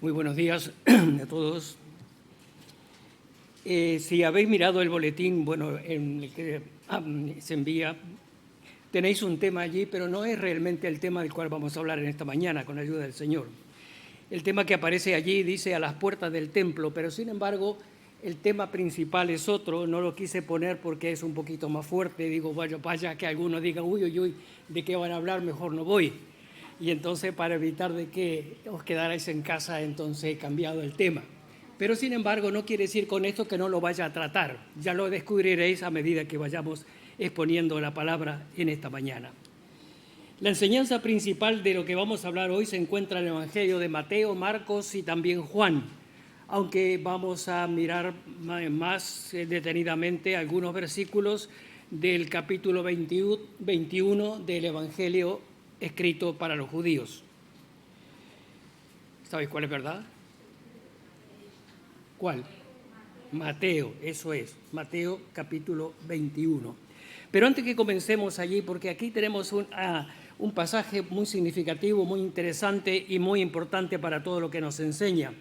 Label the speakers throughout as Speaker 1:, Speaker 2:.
Speaker 1: Muy buenos días a todos. Si habéis mirado el boletín, en el que se envía, tenéis un tema allí, pero no es realmente el tema del cual vamos a hablar en esta mañana, con la ayuda del Señor. El tema que aparece allí dice a las puertas del templo, pero sin embargo el tema principal es otro. No lo quise poner porque es un poquito más fuerte. Digo, vaya que algunos digan, uy, ¿de qué van a hablar? Mejor no voy. Y entonces, para evitar de que os quedarais en casa, entonces he cambiado el tema. Pero sin embargo, no quiere decir con esto que no lo vaya a tratar. Ya lo descubriréis a medida que vayamos exponiendo la palabra en esta mañana. La enseñanza principal de lo que vamos a hablar hoy se encuentra en el Evangelio de Mateo, Marcos y también Juan, aunque vamos a mirar más detenidamente algunos versículos del capítulo 21 del Evangelio escrito para los judíos. ¿Sabéis cuál es, verdad? ¿Cuál? Mateo, eso es, Mateo capítulo 21. Pero antes que comencemos allí, porque aquí tenemos un pasaje muy significativo, muy interesante y muy importante para todo lo que nos enseña.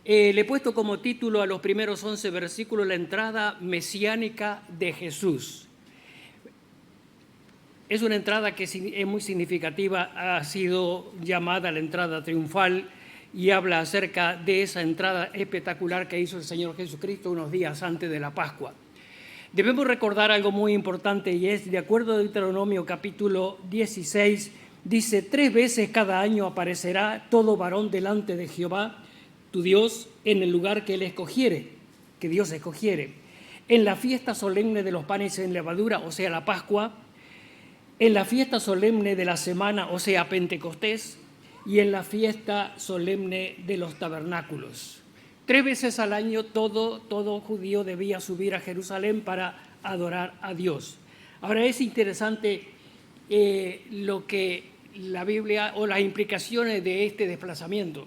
Speaker 1: Le he puesto como título a los primeros 11 versículos la entrada mesiánica de Jesús. Es una entrada que es muy significativa, ha sido llamada la entrada triunfal y habla acerca de esa entrada espectacular que hizo el Señor Jesucristo unos días antes de la Pascua. Debemos recordar algo muy importante, y es, de acuerdo a Deuteronomio capítulo 16, dice: 3 veces cada año aparecerá todo varón delante de Jehová, tu Dios, en el lugar que Él escogiere, que Dios escogiere, en la fiesta solemne de los panes sin levadura, o sea, la Pascua, en la fiesta solemne de la semana, o sea, Pentecostés, y en la fiesta solemne de los tabernáculos. 3 veces al año todo judío debía subir a Jerusalén para adorar a Dios. Ahora, es interesante lo que la Biblia o las implicaciones de este desplazamiento.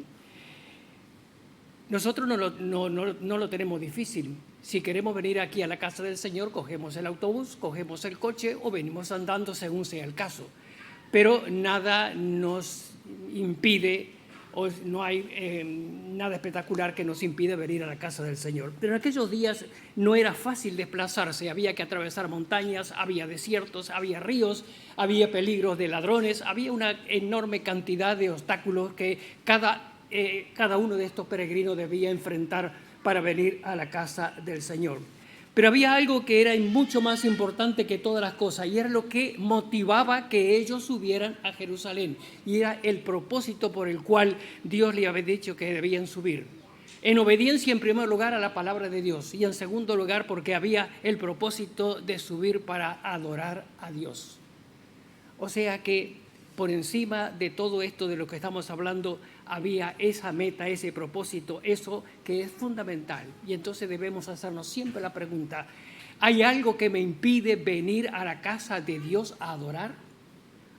Speaker 1: Nosotros no lo tenemos difícil. Si queremos venir aquí a la casa del Señor, cogemos el autobús, cogemos el coche o venimos andando según sea el caso. Pero nada nos impide, o no hay nada espectacular que nos impide venir a la casa del Señor. Pero en aquellos días no era fácil desplazarse, había que atravesar montañas, había desiertos, había ríos, había peligros de ladrones, había una enorme cantidad de obstáculos que cada uno de estos peregrinos debía enfrentar para venir a la casa del Señor. Pero había algo que era mucho más importante que todas las cosas, y era lo que motivaba que ellos subieran a Jerusalén, y era el propósito por el cual Dios les había dicho que debían subir. En obediencia, en primer lugar, a la palabra de Dios, y en segundo lugar, porque había el propósito de subir para adorar a Dios. O sea que por encima de todo esto de lo que estamos hablando, había esa meta, ese propósito, eso que es fundamental. Y entonces debemos hacernos siempre la pregunta: ¿hay algo que me impide venir a la casa de Dios a adorar?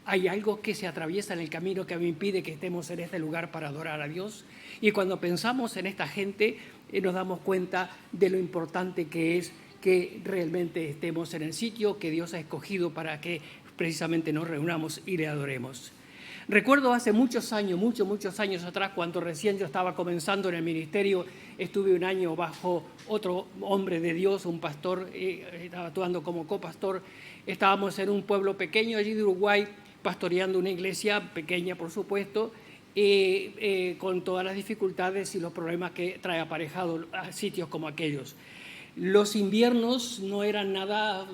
Speaker 1: ¿Hay algo que se atraviesa en el camino que me impide que estemos en este lugar para adorar a Dios? Y cuando pensamos en esta gente, nos damos cuenta de lo importante que es que realmente estemos en el sitio que Dios ha escogido para que precisamente nos reunamos y le adoremos. Recuerdo hace muchos años atrás, cuando recién yo estaba comenzando en el ministerio, estuve un año bajo otro hombre de Dios, un pastor, estaba actuando como copastor. Estábamos en un pueblo pequeño allí de Uruguay, pastoreando una iglesia pequeña, por supuesto, con todas las dificultades y los problemas que trae aparejado a sitios como aquellos. Los inviernos no eran nada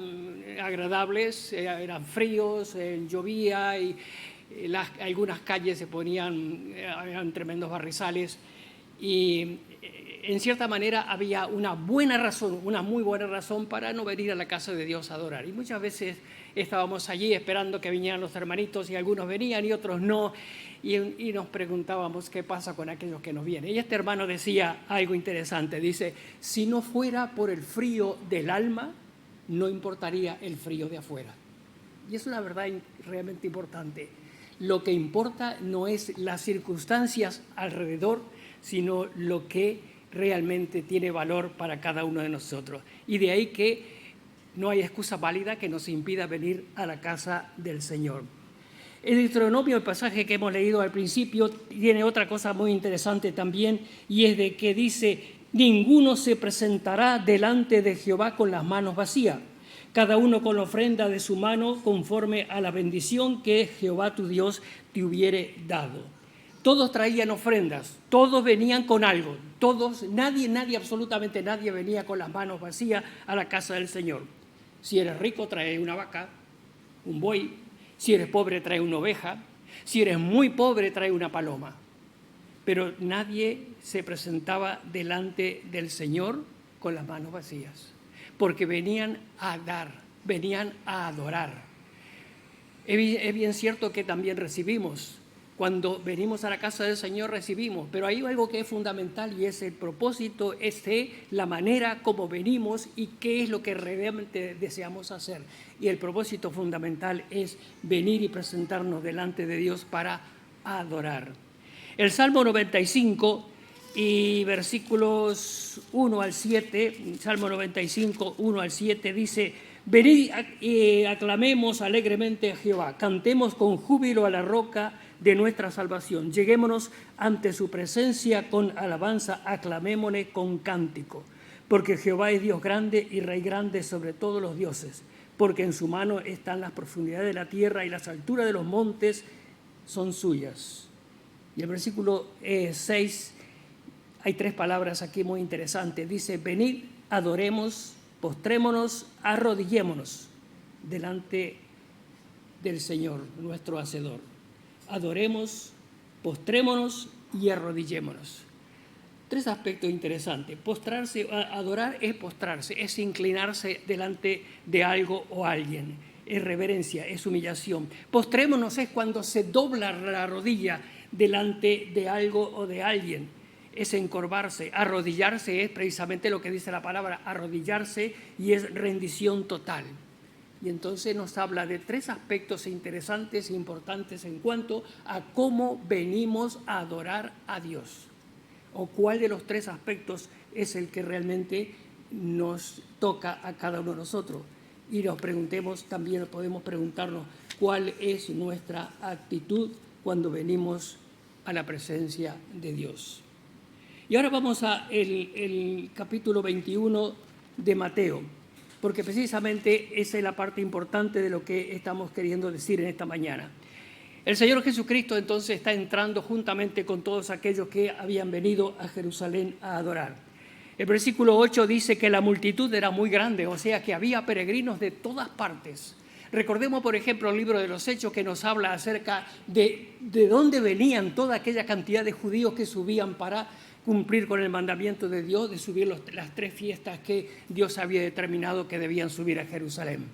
Speaker 1: agradables, eran fríos, llovía y algunas calles se ponían, eran tremendos barrizales, y en cierta manera había una muy buena razón para no venir a la casa de Dios a adorar. Y muchas veces estábamos allí esperando que vinieran los hermanitos, y algunos venían y otros no, y nos preguntábamos qué pasa con aquellos que nos vienen. Y este hermano decía algo interesante, dice: si no fuera por el frío del alma, no importaría el frío de afuera. Y es una verdad realmente importante. Lo que importa no es las circunstancias alrededor, sino lo que realmente tiene valor para cada uno de nosotros. Y de ahí que no hay excusa válida que nos impida venir a la casa del Señor. El Deuteronomio, el pasaje que hemos leído al principio, tiene otra cosa muy interesante también, y es de que dice: ninguno se presentará delante de Jehová con las manos vacías, cada uno con la ofrenda de su mano conforme a la bendición que Jehová tu Dios te hubiere dado. Todos traían ofrendas, todos venían con algo, todos, nadie, absolutamente nadie venía con las manos vacías a la casa del Señor. Si eres rico, trae una vaca, un buey. Si eres pobre, trae una oveja. Si eres muy pobre, trae una paloma. Pero nadie se presentaba delante del Señor con las manos vacías, porque venían a dar, venían a adorar. Es bien cierto que también recibimos. Cuando venimos a la casa del Señor recibimos, pero hay algo que es fundamental, y es el propósito, es la manera como venimos y qué es lo que realmente deseamos hacer. Y el propósito fundamental es venir y presentarnos delante de Dios para adorar. El Salmo 95 y versículos 1 al 7, Salmo 95, 1 al 7 dice: venid y aclamemos alegremente a Jehová, cantemos con júbilo a la roca de nuestra salvación. Lleguémonos ante su presencia con alabanza, aclamémosle con cántico. Porque Jehová es Dios grande y Rey grande sobre todos los dioses. Porque en su mano están las profundidades de la tierra y las alturas de los montes son suyas. Y el versículo 6, hay 3 palabras aquí muy interesantes. Dice: venid, adoremos, postrémonos, arrodillémonos delante del Señor, nuestro Hacedor. Adoremos, postrémonos y arrodillémonos. 3 aspectos interesantes. Postrarse, adorar es postrarse, es inclinarse delante de algo o alguien. Es reverencia, es humillación. Postrémonos es cuando se dobla la rodilla delante de algo o de alguien. Es encorvarse. Arrodillarse es precisamente lo que dice la palabra, arrodillarse, y es rendición total. Y entonces nos habla de 3 aspectos interesantes e importantes en cuanto a cómo venimos a adorar a Dios, o cuál de los 3 aspectos es el que realmente nos toca a cada uno de nosotros. Y nos preguntemos, también podemos preguntarnos cuál es nuestra actitud cuando venimos a la presencia de Dios. Y ahora vamos a el capítulo 21 de Mateo, porque precisamente esa es la parte importante de lo que estamos queriendo decir en esta mañana. El Señor Jesucristo entonces está entrando juntamente con todos aquellos que habían venido a Jerusalén a adorar. El versículo 8 dice que la multitud era muy grande, o sea que había peregrinos de todas partes. Recordemos, por ejemplo, el libro de los Hechos, que nos habla acerca de dónde venían toda aquella cantidad de judíos que subían para cumplir con el mandamiento de Dios de subir las 3 fiestas que Dios había determinado que debían subir a Jerusalén.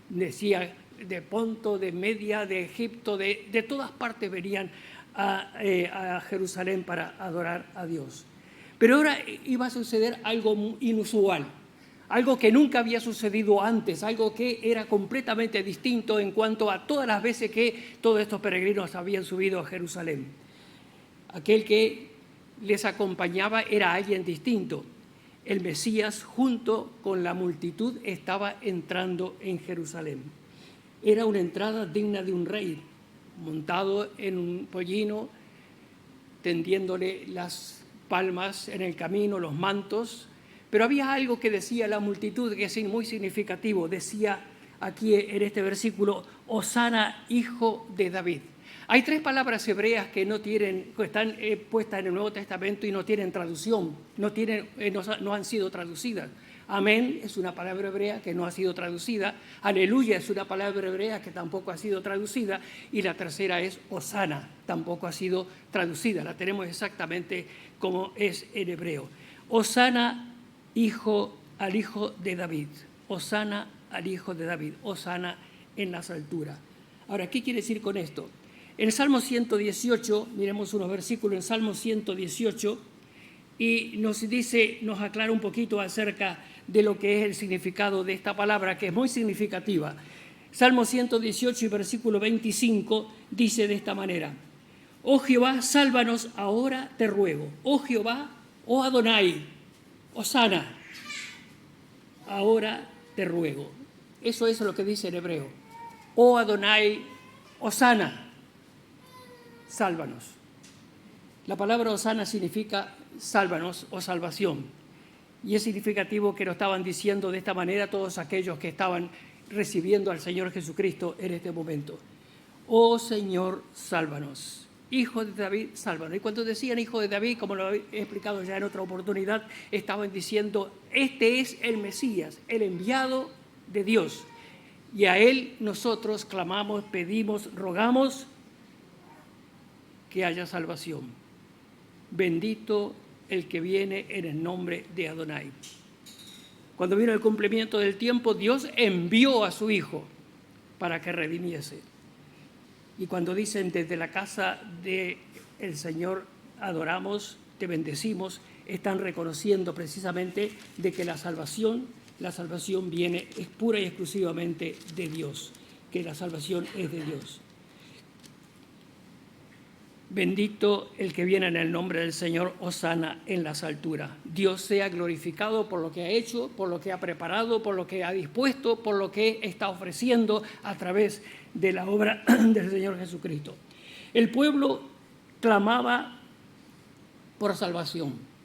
Speaker 1: Decía, de Ponto, de Media, de Egipto, de todas partes venían a Jerusalén para adorar a Dios. Pero ahora iba a suceder algo inusual, algo que nunca había sucedido antes, algo que era completamente distinto en cuanto a todas las veces que todos estos peregrinos habían subido a Jerusalén. Aquel que les acompañaba era alguien distinto. El Mesías, junto con la multitud, estaba entrando en Jerusalén. Era una entrada digna de un rey, montado en un pollino, tendiéndole las palmas en el camino, los mantos. Pero había algo que decía la multitud que es muy significativo. Decía aquí en este versículo: Hosana, hijo de David. Hay 3 palabras hebreas que están puestas en el Nuevo Testamento y no tienen traducción, no han sido traducidas. Amén es una palabra hebrea que no ha sido traducida. Aleluya es una palabra hebrea que tampoco ha sido traducida. Y la tercera es Hosana, tampoco ha sido traducida. La tenemos exactamente como es en hebreo. Hosana al hijo de David. Hosana al hijo de David. Hosana en las alturas. Ahora, ¿qué quiere decir con esto? En Salmo 118, miremos unos versículos en Salmo 118, y nos aclara un poquito acerca de lo que es el significado de esta palabra, que es muy significativa. Salmo 118 y versículo 25 dice de esta manera: Oh Jehová, sálvanos ahora, te ruego. Oh Jehová, oh Adonai, Hosana, ahora te ruego. Eso es lo que dice en hebreo. Oh Adonai, Hosana. sálvanos. La palabra Hosana significa sálvanos o salvación. Y es significativo que lo estaban diciendo de esta manera todos aquellos que estaban recibiendo al Señor Jesucristo en este momento. Oh Señor, sálvanos. Hijo de David, sálvanos. Y cuando decían hijo de David, como lo he explicado ya en otra oportunidad, estaban diciendo, este es el Mesías, el enviado de Dios. Y a Él nosotros clamamos, pedimos, rogamos que haya salvación. Bendito el que viene en el nombre de Adonai. Cuando vino el cumplimiento del tiempo, Dios envió a su Hijo para que redimiese. Y cuando dicen desde la casa del Señor adoramos, te bendecimos, están reconociendo precisamente de que la salvación viene, es pura y exclusivamente de Dios, que la salvación es de Dios. Bendito el que viene en el nombre del Señor, Hosana en las alturas. Dios sea glorificado por lo que ha hecho, por lo que ha preparado, por lo que ha dispuesto, por lo que está ofreciendo a través de la obra del Señor Jesucristo. El pueblo clamaba por salvación.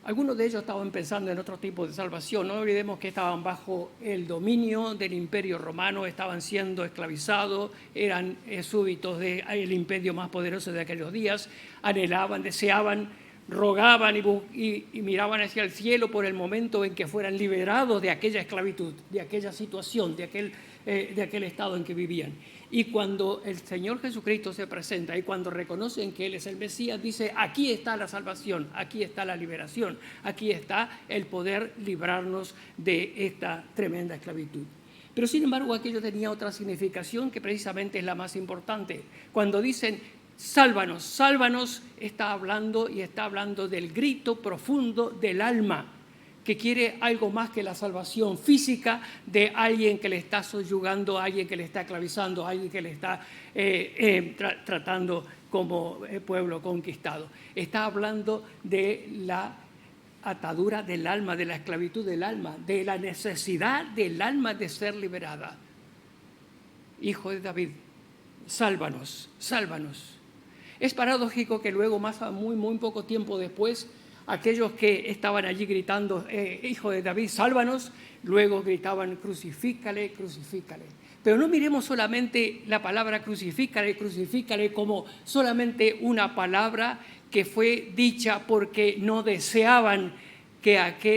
Speaker 1: Algunos de ellos estaban pensando en otro tipo de salvación. No olvidemos que estaban bajo el dominio del Imperio Romano, estaban siendo esclavizados, eran súbditos del imperio más poderoso de aquellos días, anhelaban, deseaban, rogaban y miraban hacia el cielo por el momento en que fueran liberados de aquella esclavitud, de aquella situación, de aquel estado en que vivían. Y cuando el Señor Jesucristo se presenta y cuando reconocen que Él es el Mesías, dice, aquí está la salvación, aquí está la liberación, aquí está el poder librarnos de esta tremenda esclavitud. Pero sin embargo, aquello tenía otra significación que precisamente es la más importante. Cuando dicen, sálvanos, sálvanos, está hablando del grito profundo del alma, que quiere algo más que la salvación física de alguien que le está subyugando, alguien que le está esclavizando, alguien que le está tratando como pueblo conquistado. Está hablando de la atadura del alma, de la esclavitud del alma, de la necesidad del alma de ser liberada. Hijo de David, sálvanos, sálvanos. Es paradójico que luego, muy poco tiempo después, aquellos que estaban allí gritando, hijo de David, sálvanos, luego gritaban, crucifícale, crucifícale. Pero no miremos solamente la palabra crucifícale, crucifícale como solamente una palabra que fue dicha porque no deseaban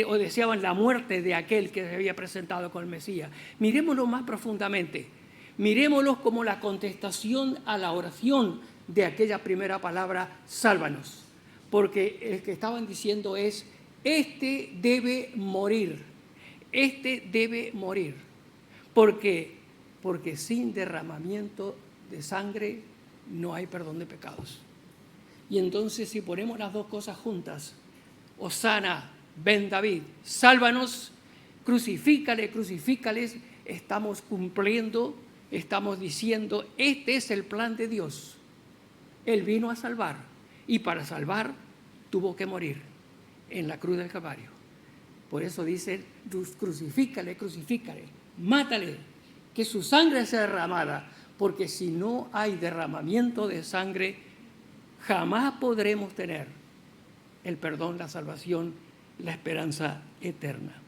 Speaker 1: o deseaban la muerte de aquel que se había presentado con el Mesías. Mirémoslo más profundamente. Mirémoslo como la contestación a la oración de aquella primera palabra, sálvanos. Porque el que estaban diciendo es, este debe morir, este debe morir. ¿Por qué? Porque sin derramamiento de sangre no hay perdón de pecados. Y entonces si ponemos las dos cosas juntas, Hosana, ven David, sálvanos, crucifícale, crucifícales, estamos cumpliendo, estamos diciendo, este es el plan de Dios. Él vino a salvar. Y para salvar tuvo que morir en la cruz del Calvario. Por eso dice, crucifícale, crucifícale, mátale, que su sangre sea derramada, porque si no hay derramamiento de sangre, jamás podremos tener el perdón, la salvación, la esperanza eterna.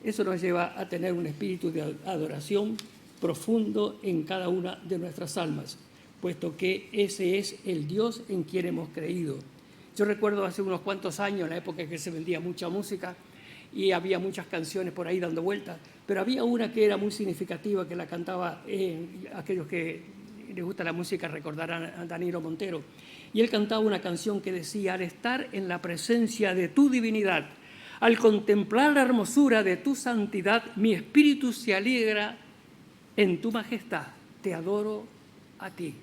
Speaker 1: Eso nos lleva a tener un espíritu de adoración profundo en cada una de nuestras almas, puesto que ese es el Dios en quien hemos creído. Yo recuerdo hace unos cuantos años, en la época en que se vendía mucha música y había muchas canciones por ahí dando vueltas, pero había una que era muy significativa, que la cantaba, aquellos que les gusta la música recordarán a Danilo Montero, y él cantaba una canción que decía, al estar en la presencia de tu divinidad, al contemplar la hermosura de tu santidad, mi espíritu se alegra en tu majestad, te adoro a ti.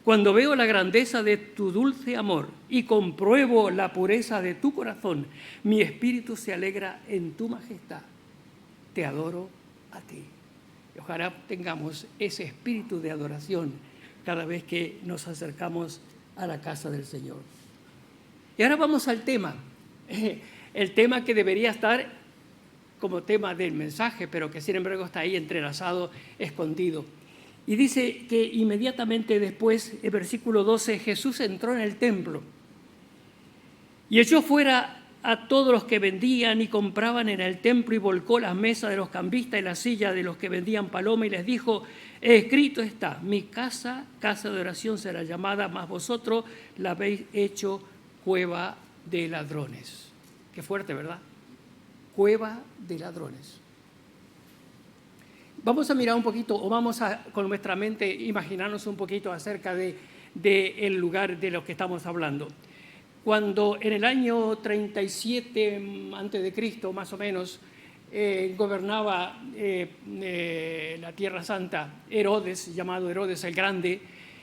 Speaker 1: Cuando veo la grandeza de tu dulce amor y compruebo la pureza de tu corazón, mi espíritu se alegra en tu majestad. Te adoro a ti. Y ojalá tengamos ese espíritu de adoración cada vez que nos acercamos a la casa del Señor. Y ahora vamos al tema. El tema que debería estar como tema del mensaje, pero que sin embargo está ahí entrelazado, escondido. Y dice que inmediatamente después, el versículo 12, Jesús entró en el templo y echó fuera a todos los que vendían y compraban en el templo y volcó las mesas de los cambistas y las sillas de los que vendían paloma y les dijo: escrito está, mi casa, casa de oración será llamada, mas vosotros la habéis hecho cueva de ladrones. Qué fuerte, ¿verdad? Cueva de ladrones. Vamos a mirar un poquito, o vamos a, con nuestra mente, imaginarnos un poquito acerca del lugar de lo que estamos hablando. Cuando en el año 37 a.C., más o menos, gobernaba la Tierra Santa Herodes, llamado Herodes el Grande,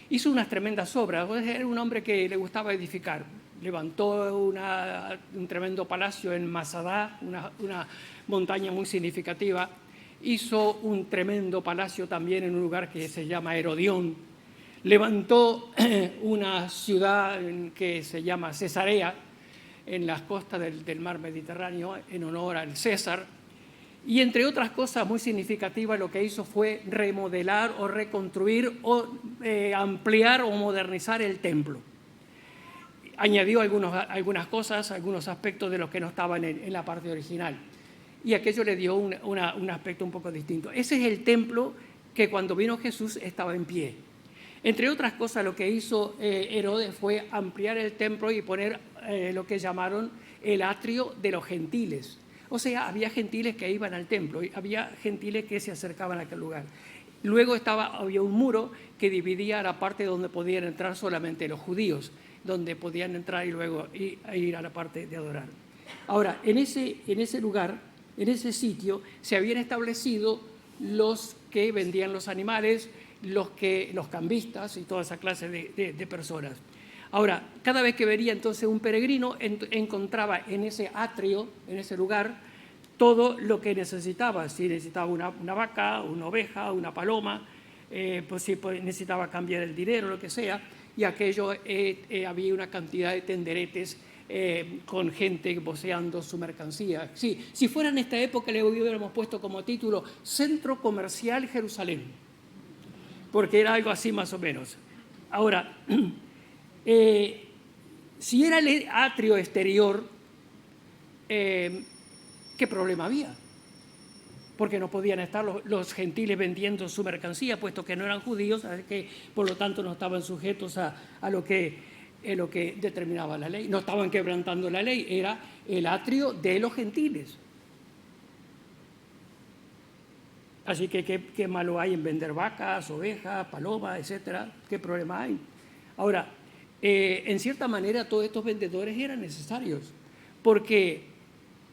Speaker 1: hizo unas tremendas obras. Era un hombre que le gustaba edificar. Levantó un tremendo palacio en Masada, una montaña muy significativa. Hizo un tremendo palacio también en un lugar que se llama Herodión. Levantó una ciudad que se llama Cesarea, en las costas del mar Mediterráneo, en honor al César. Y entre otras cosas muy significativas, lo que hizo fue remodelar o reconstruir o ampliar o modernizar el templo. Añadió algunas cosas, algunos aspectos de los que no estaban en la parte original. Y aquello le dio un aspecto un poco distinto. Ese es el templo que cuando vino Jesús estaba en pie. Entre otras cosas, lo que hizo Herodes fue ampliar el templo y poner lo que llamaron el atrio de los gentiles. O sea, había gentiles que iban al templo, y había gentiles que se acercaban a aquel lugar. Luego había un muro que dividía la parte donde podían entrar solamente los judíos, donde podían entrar y luego ir a la parte de adorar. Ahora, en ese lugar, en ese sitio, se habían establecido los que vendían los animales, los cambistas y toda esa clase de personas. Ahora, cada vez que vería entonces un peregrino, encontraba en ese atrio, en ese lugar, todo lo que necesitaba. Si necesitaba una vaca, una oveja, una paloma, pues si necesitaba cambiar el dinero, lo que sea, y aquello había una cantidad de tenderetes con gente voceando su mercancía. Sí, si fuera en esta época le hubiéramos puesto como título Centro Comercial Jerusalén, porque era algo así más o menos. Ahora, si era el atrio exterior, ¿qué problema había? Porque no podían estar los gentiles vendiendo su mercancía, puesto que no eran judíos, que por lo tanto no estaban sujetos a lo que determinaba la ley. No estaban quebrantando la ley, era el atrio de los gentiles. Así que ¿qué malo hay en vender vacas, ovejas, palomas, etcétera? ¿Qué problema hay? Ahora, en cierta manera todos estos vendedores eran necesarios, porque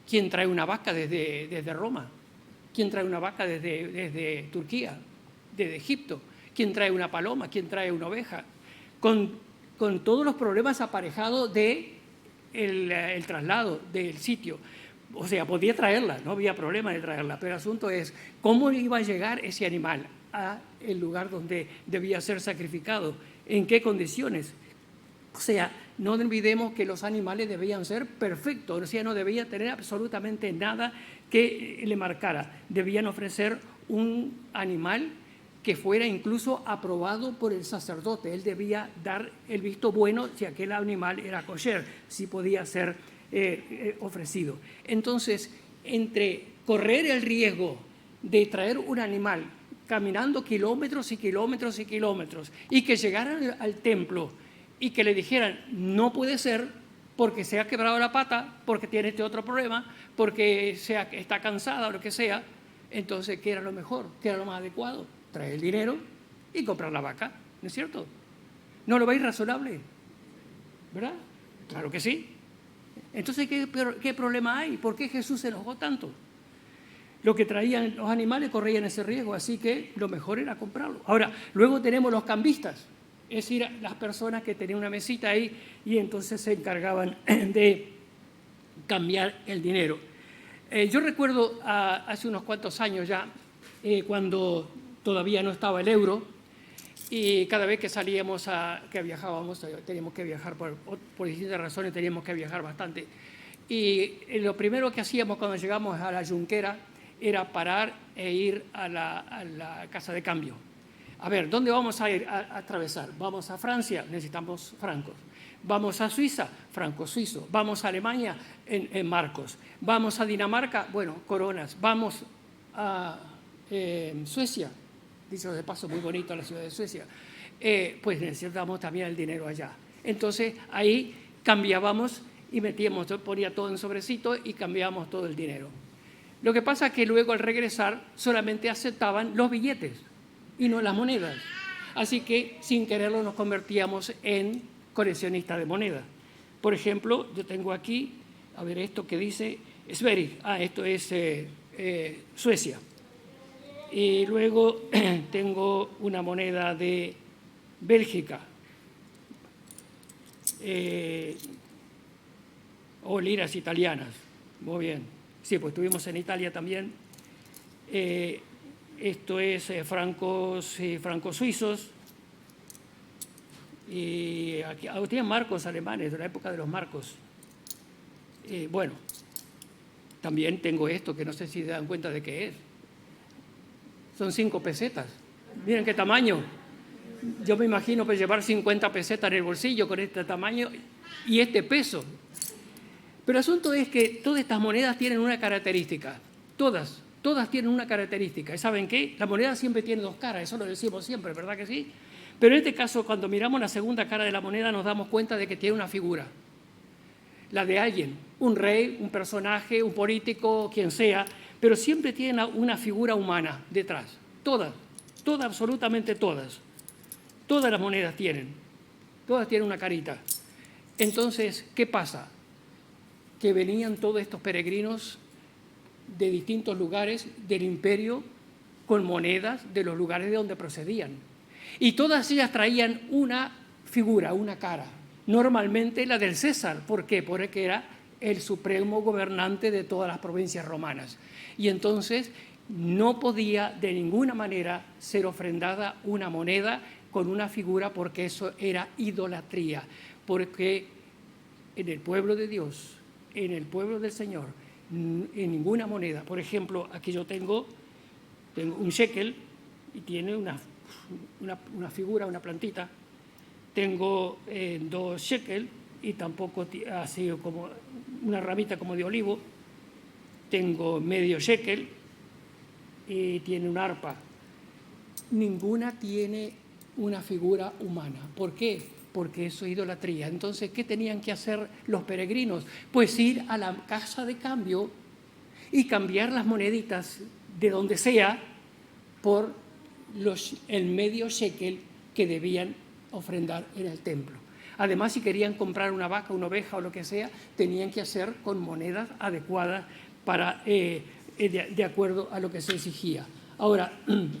Speaker 1: ¿quién trae una vaca desde Roma? ¿Quién trae una vaca desde Turquía, desde Egipto? ¿Quién trae una paloma? ¿Quién trae una oveja? Con todos los problemas aparejados del traslado del sitio. O sea, podía traerla, no había problema de traerla, pero el asunto es cómo iba a llegar ese animal al lugar donde debía ser sacrificado, en qué condiciones. O sea, no olvidemos que los animales debían ser perfectos, o sea, no debía tener absolutamente nada que le marcara. Debían ofrecer un animal que fuera incluso aprobado por el sacerdote. Él debía dar el visto bueno si aquel animal era kosher, si podía ser ofrecido. Entonces, entre correr el riesgo de traer un animal caminando kilómetros y kilómetros y kilómetros y que llegaran al templo y que le dijeran no puede ser porque se ha quebrado la pata, porque tiene este otro problema, porque está cansada o lo que sea, entonces ¿qué era lo mejor? ¿Qué era lo más adecuado? Traer el dinero y comprar la vaca, ¿no es cierto? ¿No lo veis razonable? ¿Verdad? Claro que sí. Entonces, ¿qué problema hay? ¿Por qué Jesús se enojó tanto? Lo que traían los animales corrían ese riesgo, así que lo mejor era comprarlo. Ahora, luego tenemos los cambistas, es decir, las personas que tenían una mesita ahí y entonces se encargaban de cambiar el dinero. Yo recuerdo hace unos cuantos años ya, cuando todavía no estaba el euro, y cada vez que salíamos, que viajábamos, teníamos que viajar por distintas razones, teníamos que viajar bastante. Y lo primero que hacíamos cuando llegamos a la Junquera era parar e ir a la casa de cambio. A ver, ¿dónde vamos a ir a atravesar? Vamos a Francia, necesitamos francos. Vamos a Suiza, franco suizo. Vamos a Alemania, en marcos. Vamos a Dinamarca, bueno, coronas. Vamos a Suecia, dicho de paso, muy bonito la ciudad de Suecia. Pues necesitamos también el dinero allá. Entonces ahí cambiábamos y metíamos, ponía todo en sobrecito y cambiábamos todo el dinero. Lo que pasa es que luego al regresar solamente aceptaban los billetes y no las monedas. Así que sin quererlo nos convertíamos en coleccionistas de monedas. Por ejemplo, yo tengo aquí, a ver esto que dice Sverige, esto es Suecia. Y luego tengo una moneda de Bélgica, o liras italianas, muy bien. Sí, pues estuvimos en Italia también. Esto es francos suizos. Y aquí tienen marcos alemanes, de la época de los marcos. Bueno, también tengo esto, que no sé si se dan cuenta de qué es. Son 5 pesetas. Miren qué tamaño. Yo me imagino pues llevar 50 pesetas en el bolsillo con este tamaño y este peso. Pero el asunto es que todas estas monedas tienen una característica. Todas tienen una característica. ¿Y saben qué? La moneda siempre tiene 2 caras, eso lo decimos siempre, ¿verdad que sí? Pero en este caso, cuando miramos la segunda cara de la moneda, nos damos cuenta de que tiene una figura. La de alguien, un rey, un personaje, un político, quien sea, pero siempre tiene una figura humana detrás. Todas, absolutamente todas. Todas las monedas tienen una carita. Entonces, ¿qué pasa? Que venían todos estos peregrinos de distintos lugares del imperio con monedas de los lugares de donde procedían. Y todas ellas traían una figura, una cara. Normalmente la del César. ¿Por qué? Porque era el supremo gobernante de todas las provincias romanas. Y entonces no podía de ninguna manera ser ofrendada una moneda con una figura, porque eso era idolatría. Porque en el pueblo de Dios, en el pueblo del Señor, en ninguna moneda. Por ejemplo, aquí yo tengo un shekel y tiene una figura, una plantita. Tengo 2 shekel y tampoco así como una ramita como de olivo. Tengo medio shekel y tiene un arpa. Ninguna tiene una figura humana. ¿Por qué? Porque eso es idolatría. Entonces, ¿qué tenían que hacer los peregrinos? Pues ir a la casa de cambio y cambiar las moneditas de donde sea por el medio shekel que debían ofrendar en el templo. Además, si querían comprar una vaca, una oveja o lo que sea, tenían que hacer con monedas adecuadas para, de acuerdo a lo que se exigía. Ahora,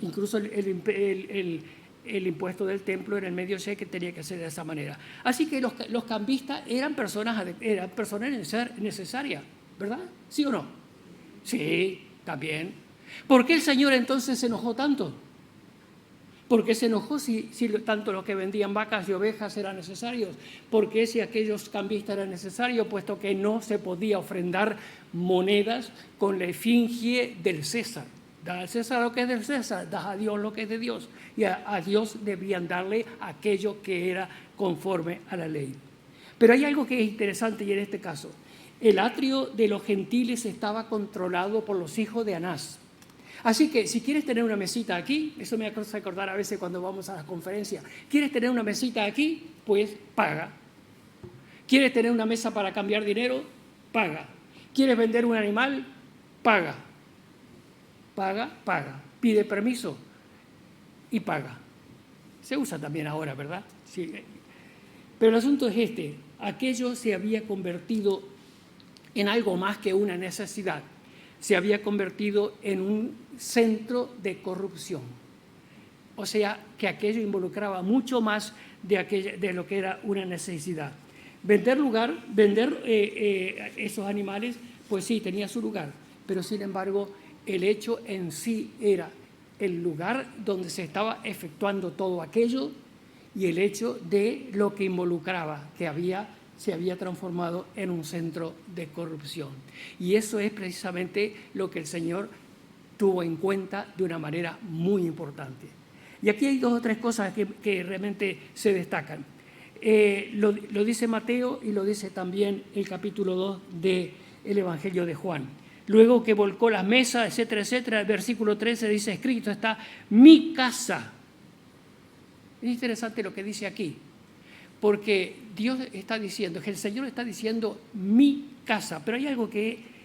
Speaker 1: incluso el impuesto del templo en el medio shekel tenía que ser de esa manera. Así que los cambistas eran personas necesarias, ¿verdad? ¿Sí o no? Sí, también. ¿Por qué el Señor entonces se enojó tanto? ¿Por qué se enojó si tanto los que vendían vacas y ovejas eran necesarios? ¿Por qué si aquellos cambistas eran necesarios? Puesto que no se podía ofrendar monedas con la efigie del César. Da al César lo que es del César, da a Dios lo que es de Dios. Y a Dios debían darle aquello que era conforme a la ley. Pero hay algo que es interesante, y en este caso, el atrio de los gentiles estaba controlado por los hijos de Anás. Así que si quieres tener una mesita aquí, eso me hace acordar a veces cuando vamos a las conferencias, ¿quieres tener una mesita aquí? Pues paga. ¿Quieres tener una mesa para cambiar dinero? Paga. ¿Quieres vender un animal? Paga. Paga. Pide permiso y paga. Se usa también ahora, ¿verdad? Sí. Pero el asunto es este: aquello se había convertido en algo más que una necesidad. Se había convertido en un centro de corrupción. O sea, que aquello involucraba mucho más de lo que era una necesidad. Vender esos animales, pues sí, tenía su lugar, pero sin embargo, el hecho en sí era el lugar donde se estaba efectuando todo aquello y el hecho de lo que involucraba, que se había transformado en un centro de corrupción. Y eso es precisamente lo que el Señor tuvo en cuenta de una manera muy importante. Y aquí hay dos o tres cosas que realmente se destacan. Lo dice Mateo y lo dice también el capítulo 2 del Evangelio de Juan. Luego que volcó las mesas, etcétera, etcétera, el versículo 13 dice, escrito está, mi casa. Es interesante lo que dice aquí, porque Dios está diciendo, que el Señor está diciendo mi casa, pero hay algo que,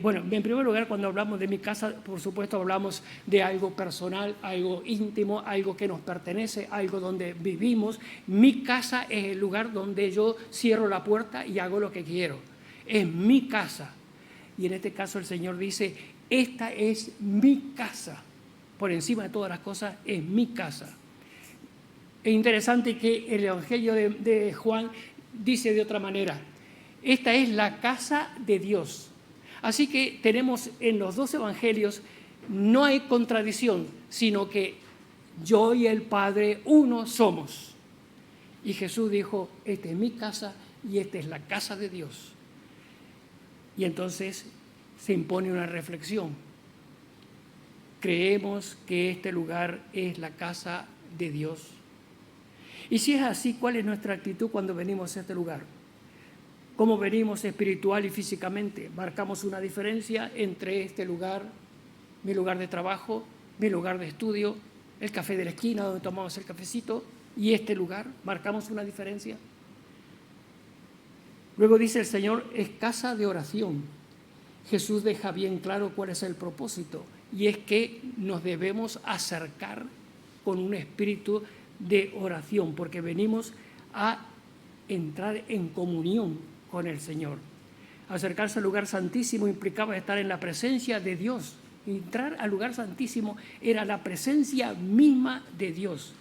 Speaker 1: bueno, en primer lugar, cuando hablamos de mi casa, por supuesto hablamos de algo personal, algo íntimo, algo que nos pertenece, algo donde vivimos. Mi casa es el lugar donde yo cierro la puerta y hago lo que quiero. Es mi casa. Y en este caso el Señor dice, esta es mi casa. Por encima de todas las cosas, es mi casa. Es interesante que el Evangelio de Juan dice de otra manera, esta es la casa de Dios. Así que tenemos en los dos evangelios, no hay contradicción, sino que yo y el Padre uno somos. Y Jesús dijo, esta es mi casa y esta es la casa de Dios. Y entonces se impone una reflexión. Creemos que este lugar es la casa de Dios. Y si es así, ¿cuál es nuestra actitud cuando venimos a este lugar? ¿Cómo venimos espiritual y físicamente? ¿Marcamos una diferencia entre este lugar, mi lugar de trabajo, mi lugar de estudio, el café de la esquina donde tomamos el cafecito y este lugar? ¿Marcamos una diferencia? Luego dice el Señor, es casa de oración. Jesús deja bien claro cuál es el propósito, y es que nos debemos acercar con un espíritu de oración, porque venimos a entrar en comunión con el Señor. Acercarse al lugar santísimo implicaba estar en la presencia de Dios. Entrar al lugar santísimo era la presencia misma de Dios.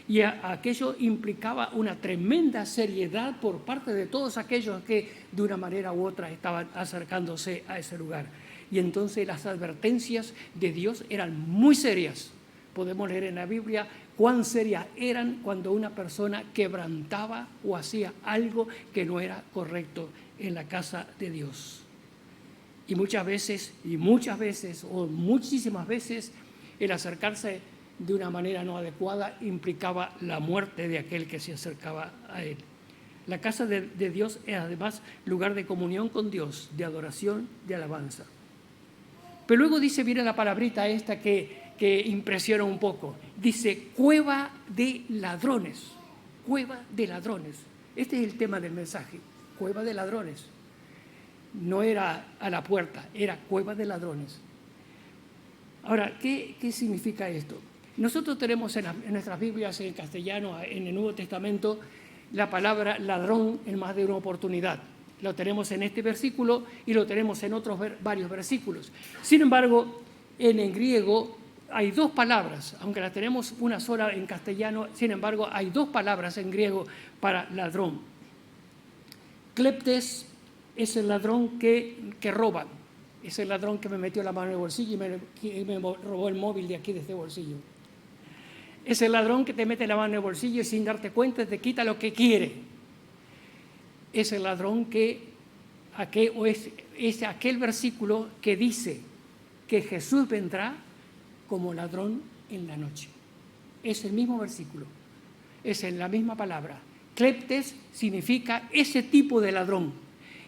Speaker 1: Y aquello implicaba una tremenda seriedad por parte de todos aquellos que de una manera u otra estaban acercándose a ese lugar. Y entonces las advertencias de Dios eran muy serias. Podemos leer en la Biblia cuán serias eran cuando una persona quebrantaba o hacía algo que no era correcto en la casa de Dios. Y muchas veces, o muchísimas veces, el acercarse de una manera no adecuada implicaba la muerte de aquel que se acercaba a él. La casa de Dios es además lugar de comunión con Dios, de adoración, de alabanza. Pero luego dice, viene la palabrita esta que impresiona un poco. Dice, cueva de ladrones. Cueva de ladrones. Este es el tema del mensaje. Cueva de ladrones. No era a la puerta, era cueva de ladrones. Ahora, ¿qué significa esto? Nosotros tenemos en nuestras Biblias, en castellano, en el Nuevo Testamento, la palabra ladrón en más de una oportunidad. Lo tenemos en este versículo y lo tenemos en otros varios versículos. Sin embargo, en el griego hay dos palabras, aunque la tenemos una sola en castellano, sin embargo, hay dos palabras en griego para ladrón. Kleptes es el ladrón que roba, es el ladrón que me metió la mano en el bolsillo y me robó el móvil de aquí, de este bolsillo. Es el ladrón que te mete la mano en el bolsillo y sin darte cuenta te quita lo que quiere. Es el ladrón es aquel versículo que dice que Jesús vendrá como ladrón en la noche. Es el mismo versículo, es en la misma palabra. Kleptes significa ese tipo de ladrón,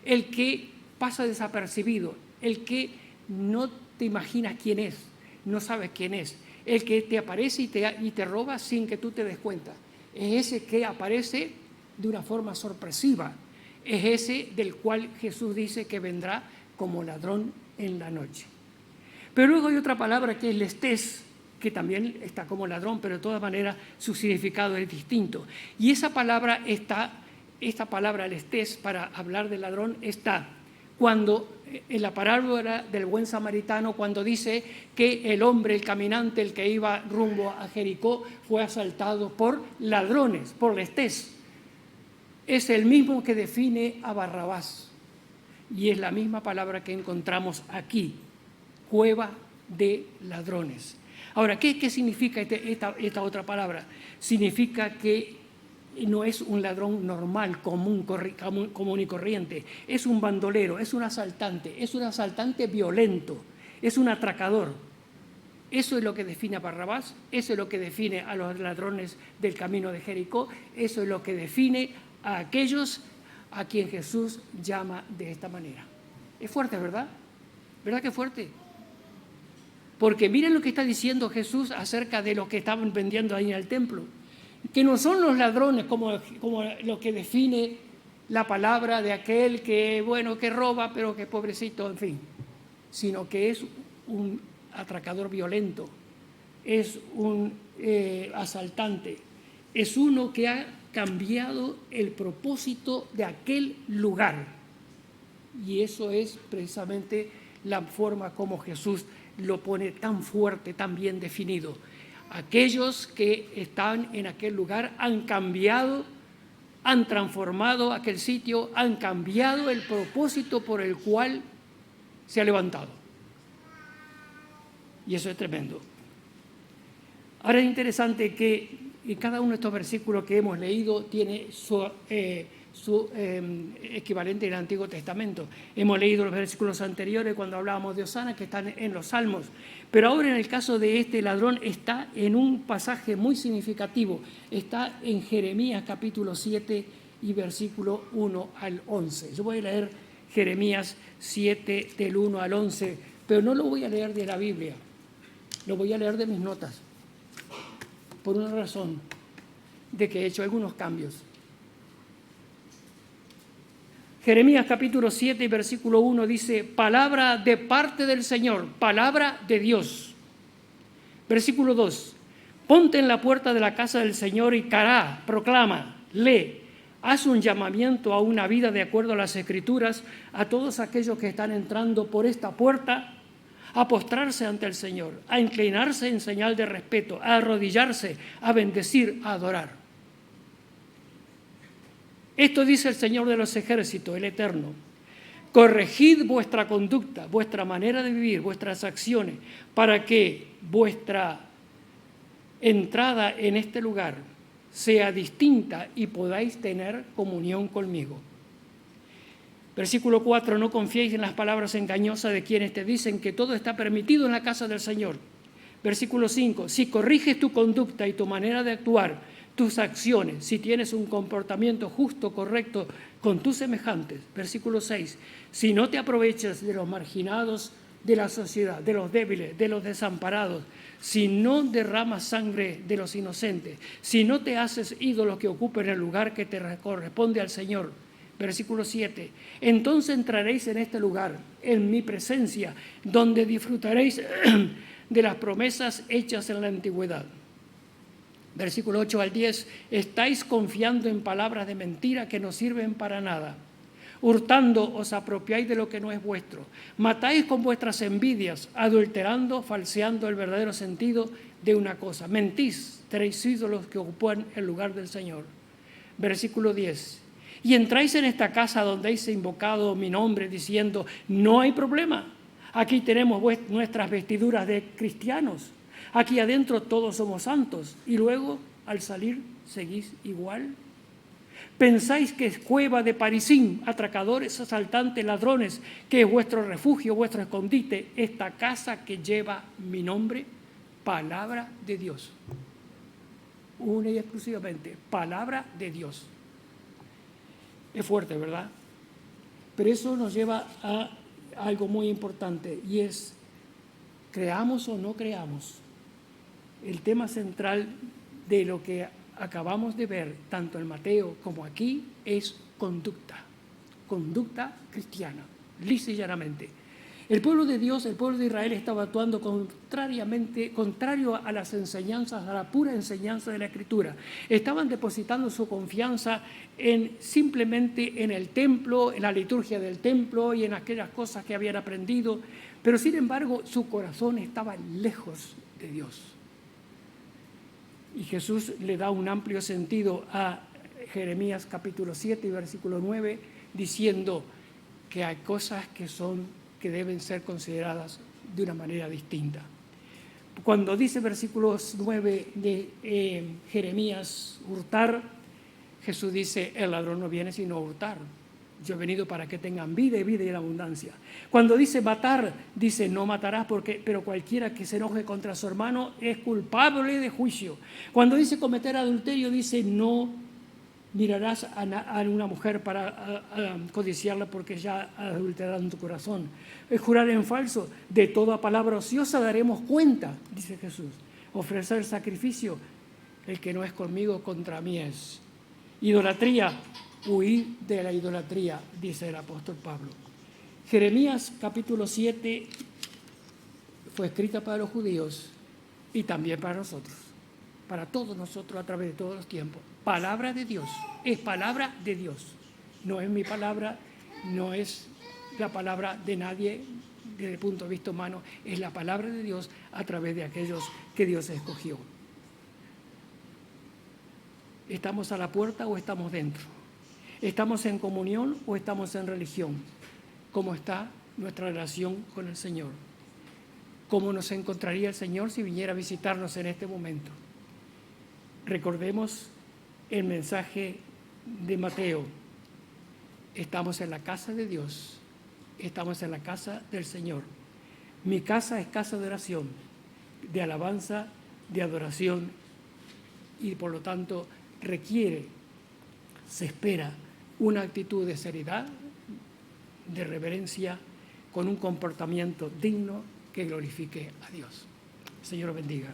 Speaker 1: el que pasa desapercibido, el que no te imaginas quién es, no sabes quién es, el que te aparece y te roba sin que tú te des cuenta. Es ese que aparece de una forma sorpresiva, es ese del cual Jesús dice que vendrá como ladrón en la noche. Pero luego hay otra palabra que es lestés, que también está como ladrón, pero de todas maneras su significado es distinto. Y esta palabra lestés, para hablar de ladrón, está cuando en la parábola del buen samaritano, cuando dice que el hombre, el caminante, el que iba rumbo a Jericó, fue asaltado por ladrones, por lestés. Es el mismo que define a Barrabás. Y es la misma palabra que encontramos aquí, cueva de ladrones. Ahora, ¿qué significa esta otra palabra? Significa que no es un ladrón normal, común y corriente. Es un bandolero, es un asaltante violento, es un atracador. Eso es lo que define a Barrabás, eso es lo que define a los ladrones del camino de Jericó, eso es lo que define a aquellos a quien Jesús llama de esta manera. Es fuerte, ¿verdad? ¿Verdad que es fuerte? Porque miren lo que está diciendo Jesús acerca de los que estaban vendiendo ahí en el templo, que no son los ladrones como lo que define la palabra de aquel que, bueno, que roba, pero que pobrecito, en fin, sino que es un atracador violento, es un asaltante, es uno que ha cambiado el propósito de aquel lugar. Y eso es precisamente la forma como Jesús lo pone tan fuerte, tan bien definido. Aquellos que están en aquel lugar han cambiado, han transformado aquel sitio, han cambiado el propósito por el cual se ha levantado. Y eso es tremendo. Ahora es interesante que cada uno de estos versículos que hemos leído tiene su equivalente en el Antiguo Testamento. Hemos leído los versículos anteriores cuando hablábamos de Hosana, que están en los Salmos. Pero ahora en el caso de este ladrón está en un pasaje muy significativo. Está en Jeremías capítulo 7 y versículo 1 al 11. Yo voy a leer Jeremías 7 del 1 al 11, pero no lo voy a leer de la Biblia. Lo voy a leer de mis notas, por una razón, de que he hecho algunos cambios. Jeremías capítulo 7 y versículo 1 dice, palabra de parte del Señor, palabra de Dios. Versículo 2, ponte en la puerta de la casa del Señor y cará, proclama, lee, haz un llamamiento a una vida de acuerdo a las Escrituras a todos aquellos que están entrando por esta puerta, a postrarse ante el Señor, a inclinarse en señal de respeto, a arrodillarse, a bendecir, a adorar. Esto dice el Señor de los ejércitos, el Eterno. Corregid vuestra conducta, vuestra manera de vivir, vuestras acciones, para que vuestra entrada en este lugar sea distinta y podáis tener comunión conmigo. Versículo 4, no confiéis en las palabras engañosas de quienes te dicen que todo está permitido en la casa del Señor. Versículo 5, si corriges tu conducta y tu manera de actuar, tus acciones, si tienes un comportamiento justo, correcto con tus semejantes. Versículo 6, si no te aprovechas de los marginados de la sociedad, de los débiles, de los desamparados, si no derramas sangre de los inocentes, si no te haces ídolos que ocupen el lugar que te corresponde al Señor. Versículo 7, entonces entraréis en este lugar, en mi presencia, donde disfrutaréis de las promesas hechas en la antigüedad. Versículo 8 al 10, estáis confiando en palabras de mentira que no sirven para nada. Hurtando os apropiáis de lo que no es vuestro. Matáis con vuestras envidias, adulterando, falseando el verdadero sentido de una cosa. Mentís, tenéis ídolos que ocupan el lugar del Señor. Versículo 10, y entráis en esta casa donde habéis invocado mi nombre diciendo, no hay problema, aquí tenemos nuestras vestiduras de cristianos, aquí adentro todos somos santos, y luego al salir seguís igual. Pensáis que es cueva de parisín, atracadores, asaltantes, ladrones, que es vuestro refugio, vuestro escondite, esta casa que lleva mi nombre, palabra de Dios. Una y exclusivamente, palabra de Dios. Es fuerte, ¿verdad? Pero eso nos lleva a algo muy importante y es, creamos o no creamos, el tema central de lo que acabamos de ver, tanto en Mateo como aquí, es conducta cristiana, lisa y llanamente. El pueblo de Dios, el pueblo de Israel estaba actuando contrario a las enseñanzas, a la pura enseñanza de la Escritura. Estaban depositando su confianza simplemente en el templo, en la liturgia del templo y en aquellas cosas que habían aprendido, pero sin embargo su corazón estaba lejos de Dios. Y Jesús le da un amplio sentido a Jeremías capítulo 7 y versículo 9, diciendo que hay cosas que deben ser consideradas de una manera distinta. Cuando dice versículos 9 de Jeremías, hurtar, Jesús dice, el ladrón no viene sino a hurtar, Yo he venido para que tengan vida y vida en abundancia. Cuando dice matar, dice no matarás, pero cualquiera que se enoje contra su hermano es culpable de juicio. Cuando dice cometer adulterio, dice no mirarás a una mujer para codiciarla porque ya ha adulterado en tu corazón. Es jurar en falso. De toda palabra ociosa daremos cuenta, dice Jesús. Ofrecer sacrificio, el que no es conmigo, contra mí es. Idolatría, huid de la idolatría, dice el apóstol Pablo. Jeremías capítulo 7 fue escrita para los judíos y también para nosotros, para todos nosotros a través de todos los tiempos. Palabra de Dios, es palabra de Dios. No es mi palabra, no es la palabra de nadie desde el punto de vista humano, es la palabra de Dios a través de aquellos que Dios escogió. ¿Estamos a la puerta o estamos dentro? ¿Estamos en comunión o estamos en religión? ¿Cómo está nuestra relación con el Señor? ¿Cómo nos encontraría el Señor si viniera a visitarnos en este momento? Recordemos el mensaje de Mateo. Estamos en la casa de Dios, estamos en la casa del Señor. Mi casa es casa de oración, de alabanza, de adoración y por lo tanto requiere, se espera una actitud de seriedad, de reverencia, con un comportamiento digno que glorifique a Dios. El Señor bendiga.